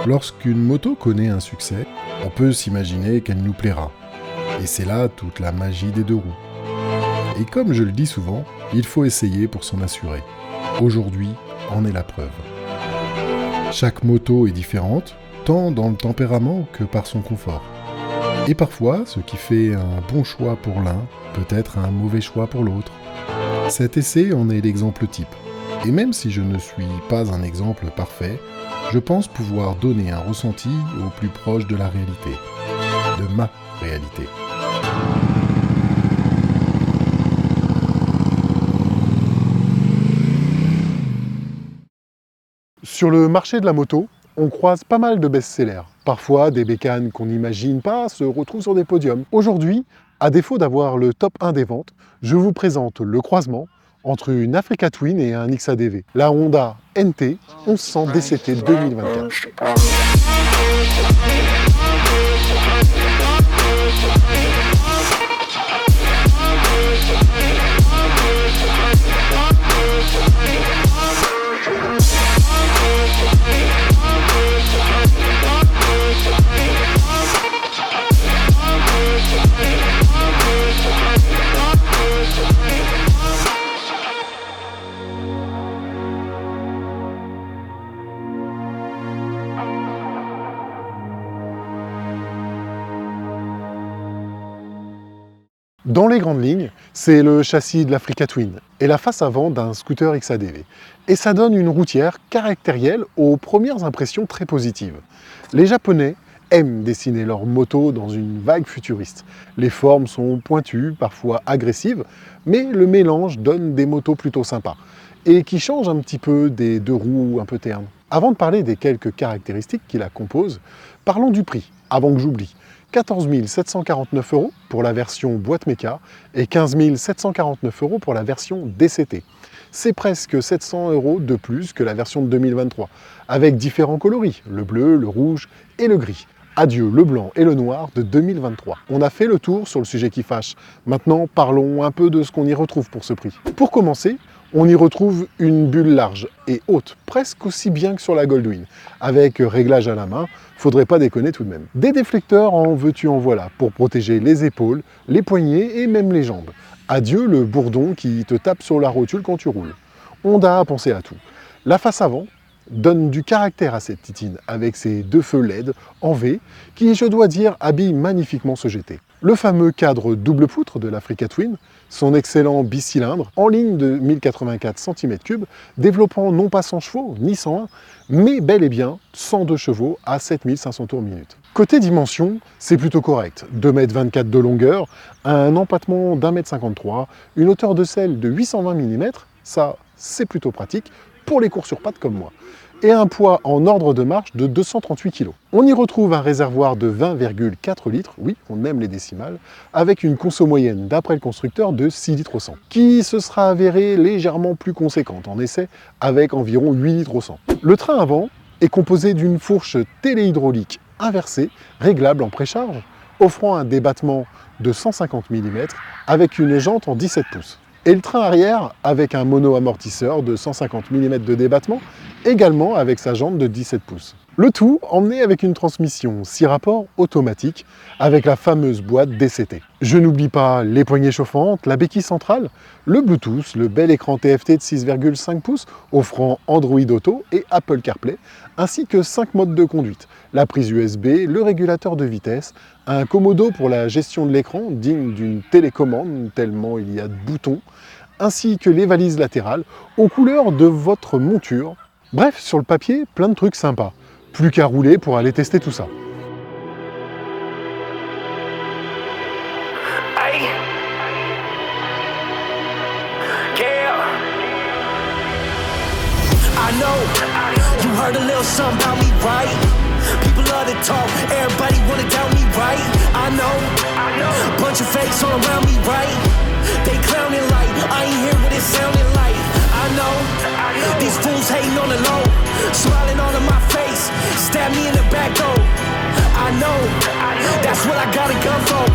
Lorsqu'une moto connaît un succès, on peut s'imaginer qu'elle nous plaira. Et c'est là toute la magie des deux roues. Et comme je le dis souvent, il faut essayer pour s'en assurer. Aujourd'hui en est la preuve. Chaque moto est différente, tant dans le tempérament que par son confort. Et parfois, ce qui fait un bon choix pour l'un peut être un mauvais choix pour l'autre. Cet essai en est l'exemple type. Et même si je ne suis pas un exemple parfait, je pense pouvoir donner un ressenti au plus proche de la réalité, de ma réalité. Sur le marché de la moto, on croise pas mal de best-sellers. Parfois, des bécanes qu'on n'imagine pas se retrouvent sur des podiums. Aujourd'hui, à défaut d'avoir le top 1 des ventes, je vous présente le croisement entre une Africa Twin et un XADV, la Honda NT 1100 DCT 2024. Dans les grandes lignes, c'est le châssis de l'Africa Twin et la face avant d'un scooter XADV. Et ça donne une routière caractérielle aux premières impressions très positives. Les Japonais aiment dessiner leur moto dans une vague futuriste. Les formes sont pointues, parfois agressives, mais le mélange donne des motos plutôt sympas et qui changent un petit peu des deux roues un peu ternes. Avant de parler des quelques caractéristiques qui la composent, parlons du prix, avant que j'oublie. 14 749 € pour la version boîte méca et 15 749 € pour la version DCT. C'est presque 700 € de plus que la version de 2023, avec différents coloris, le bleu, le rouge et le gris. Adieu le blanc et le noir de 2023. On a fait le tour sur le sujet qui fâche. Maintenant, parlons un peu de ce qu'on y retrouve pour ce prix. Pour commencer, on y retrouve une bulle large et haute, presque aussi bien que sur la Goldwing. Avec réglage à la main, faudrait pas déconner tout de même. Des déflecteurs en veux-tu en voilà, pour protéger les épaules, les poignets et même les jambes. Adieu le bourdon qui te tape sur la rotule quand tu roules. Honda a pensé à tout. La face avant donne du caractère à cette titine, avec ses deux feux LED en V, qui, je dois dire, habillent magnifiquement ce GT. Le fameux cadre double poutre de l'Africa Twin, son excellent bicylindre, en ligne de 1084 cm3, développant non pas 100 chevaux, ni 101, mais bel et bien 102 chevaux à 7500 tours minute. Côté dimension, c'est plutôt correct. 2,24 m de longueur, un empattement d'1,53 m, une hauteur de selle de 820 mm, ça c'est plutôt pratique pour les courses sur pattes comme moi, et un poids en ordre de marche de 238 kg. On y retrouve un réservoir de 20,4 litres, oui, on aime les décimales, avec une conso moyenne d'après le constructeur de 6 litres au 100, qui se sera avérée légèrement plus conséquente en essai, avec environ 8 litres au 100. Le train avant est composé d'une fourche téléhydraulique inversée, réglable en précharge, offrant un débattement de 150 mm avec une jante en 17 pouces. Et le train arrière avec un mono-amortisseur de 150 mm de débattement, également avec sa jante de 17 pouces. Le tout emmené avec une transmission 6 rapports automatique avec la fameuse boîte DCT. Je n'oublie pas les poignées chauffantes, la béquille centrale, le Bluetooth, le bel écran TFT de 6,5 pouces offrant Android Auto et Apple CarPlay, ainsi que 5 modes de conduite, la prise USB, le régulateur de vitesse, un Komodo pour la gestion de l'écran digne d'une télécommande tellement il y a de boutons, ainsi que les valises latérales aux couleurs de votre monture. Bref, sur le papier, plein de trucs sympas. Plus qu'à rouler pour aller tester tout ça. I know you heard a little something about me, right? People love to talk, everybody wanna doubt me, right? I know, bunch of fakes all around me, right? They clowning like, I ain't hear what it sounded like. I know, these fools hating on the low, smiling all in my face, stab me in the back though. I know, that's what I got a gun for.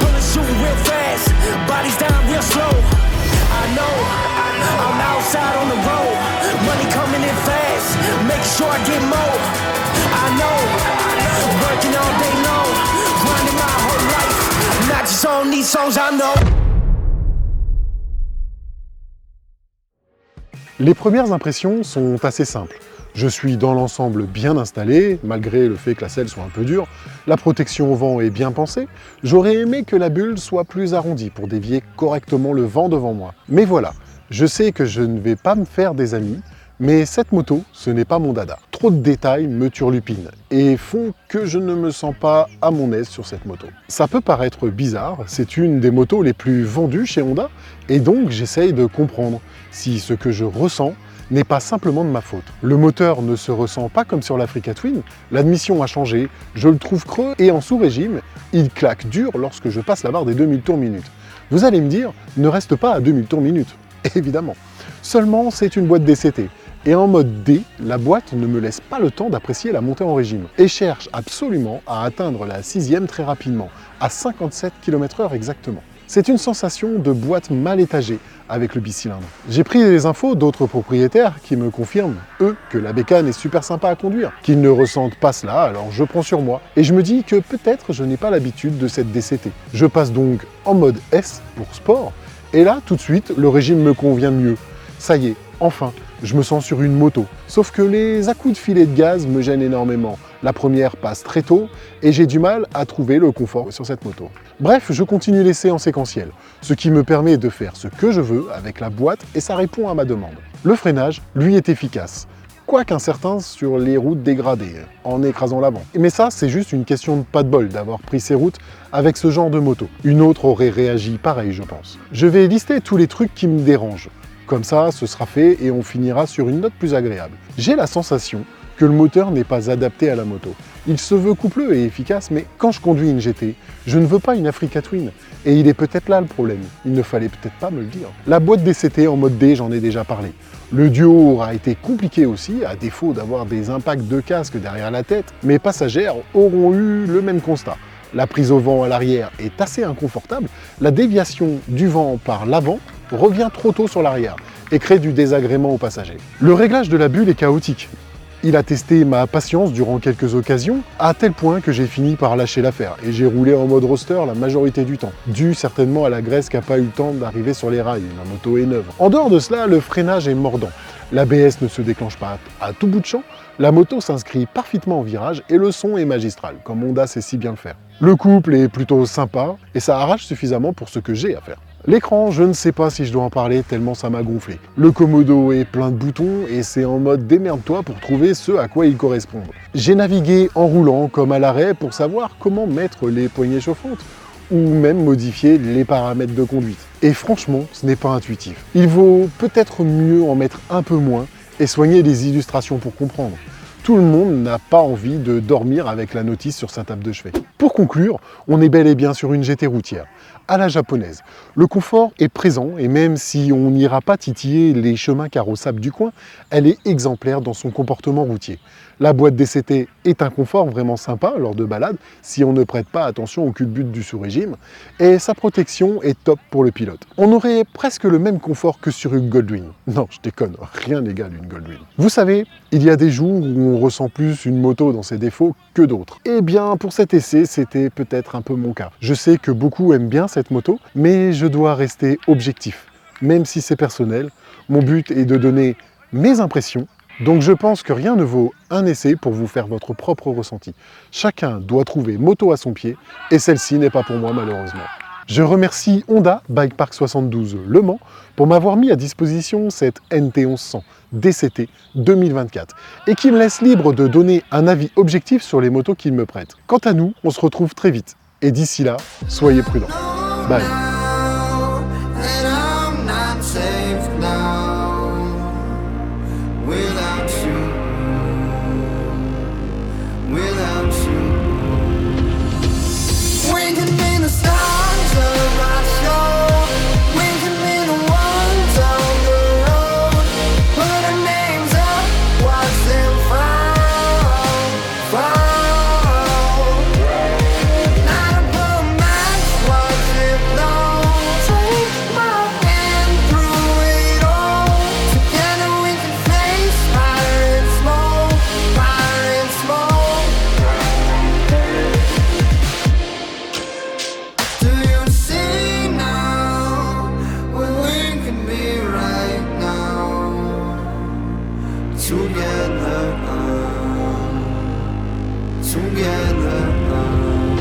Bullets shooting real fast, bodies down real slow. I know, I'm outside on the road, money coming in fast. nights, make sure I get more. I know, working all day long, grinding my whole life, not just on these songs I know. Les premières impressions sont assez simples. Je suis dans l'ensemble bien installé, malgré le fait que la selle soit un peu dure. La protection au vent est bien pensée. J'aurais aimé que la bulle soit plus arrondie pour dévier correctement le vent devant moi. Mais voilà, je sais que je ne vais pas me faire des amis, mais cette moto, ce n'est pas mon dada. Trop de détails me turlupinent et font que je ne me sens pas à mon aise sur cette moto. Ça peut paraître bizarre, c'est une des motos les plus vendues chez Honda, et donc j'essaye de comprendre si ce que je ressens n'est pas simplement de ma faute. Le moteur ne se ressent pas comme sur l'Africa Twin, l'admission a changé, je le trouve creux et en sous-régime, il claque dur lorsque je passe la barre des 2000 tours minute. Vous allez me dire, ne reste pas à 2000 tours minute, évidemment. Seulement, c'est une boîte DCT. Et en mode D, la boîte ne me laisse pas le temps d'apprécier la montée en régime et cherche absolument à atteindre la 6e très rapidement, à 57 km/h exactement. C'est une sensation de boîte mal étagée avec le bicylindre. J'ai pris des infos d'autres propriétaires qui me confirment, eux, que la bécane est super sympa à conduire, qu'ils ne ressentent pas cela, alors je prends sur moi. Et je me dis que peut-être je n'ai pas l'habitude de cette DCT. Je passe donc en mode S pour sport, et là, tout de suite, le régime me convient mieux. Ça y est, enfin, je me sens sur une moto. Sauf que les à-coups de filet de gaz me gênent énormément. La première passe très tôt et j'ai du mal à trouver le confort sur cette moto. Bref, je continue l'essai en séquentiel, ce qui me permet de faire ce que je veux avec la boîte et ça répond à ma demande. Le freinage, lui, est efficace, quoique incertain sur les routes dégradées, en écrasant l'avant. Mais ça, c'est juste une question de pas de bol d'avoir pris ces routes avec ce genre de moto. Une autre aurait réagi pareil, je pense. Je vais lister tous les trucs qui me dérangent. Comme ça, ce sera fait et on finira sur une note plus agréable. J'ai la sensation que le moteur n'est pas adapté à la moto. Il se veut coupleux et efficace, mais quand je conduis une GT, je ne veux pas une Africa Twin. Et il est peut-être là le problème. Il ne fallait peut-être pas me le dire. La boîte DCT en mode D, j'en ai déjà parlé. Le duo aura été compliqué aussi, à défaut d'avoir des impacts de casque derrière la tête. Mes passagères auront eu le même constat. La prise au vent à l'arrière est assez inconfortable. La déviation du vent par l'avant revient trop tôt sur l'arrière et crée du désagrément aux passagers. Le réglage de la bulle est chaotique. Il a testé ma patience durant quelques occasions, à tel point que j'ai fini par lâcher l'affaire et j'ai roulé en mode roster la majorité du temps, dû certainement à la graisse qui n'a pas eu le temps d'arriver sur les rails, la moto est neuve. En dehors de cela, le freinage est mordant. L'ABS ne se déclenche pas à tout bout de champ, la moto s'inscrit parfaitement en virage et le son est magistral, comme Honda sait si bien le faire. Le couple est plutôt sympa et ça arrache suffisamment pour ce que j'ai à faire. L'écran, je ne sais pas si je dois en parler tellement ça m'a gonflé. Le Komodo est plein de boutons et c'est en mode démerde-toi pour trouver ce à quoi ils correspondent. J'ai navigué en roulant comme à l'arrêt pour savoir comment mettre les poignées chauffantes ou même modifier les paramètres de conduite. Et franchement, ce n'est pas intuitif. Il vaut peut-être mieux en mettre un peu moins et soigner les illustrations pour comprendre. Tout le monde n'a pas envie de dormir avec la notice sur sa table de chevet. Pour conclure, on est bel et bien sur une GT routière, à la japonaise. Le confort est présent et même si on n'ira pas titiller les chemins carrossables du coin, elle est exemplaire dans son comportement routier. La boîte DCT est un confort vraiment sympa lors de balades si on ne prête pas attention au culbute du sous-régime et sa protection est top pour le pilote. On aurait presque le même confort que sur une Goldwing. Non, je déconne, rien n'égale une Goldwing. Vous savez, il y a des jours où on ressent plus une moto dans ses défauts que d'autres. Eh bien, pour cet essai, c'était peut-être un peu mon cas. Je sais que beaucoup aiment bien cette moto, mais je dois rester objectif. Même si c'est personnel, mon but est de donner mes impressions. Donc je pense que rien ne vaut un essai pour vous faire votre propre ressenti. Chacun doit trouver moto à son pied, et celle-ci n'est pas pour moi malheureusement. Je remercie Honda Bike Park 72 Le Mans pour m'avoir mis à disposition cette NT1100 DCT 2024 et qui me laisse libre de donner un avis objectif sur les motos qu'il me prête. Quant à nous, on se retrouve très vite. Et d'ici là, soyez prudents. Bye. Not a poor man's what's it long. together, together.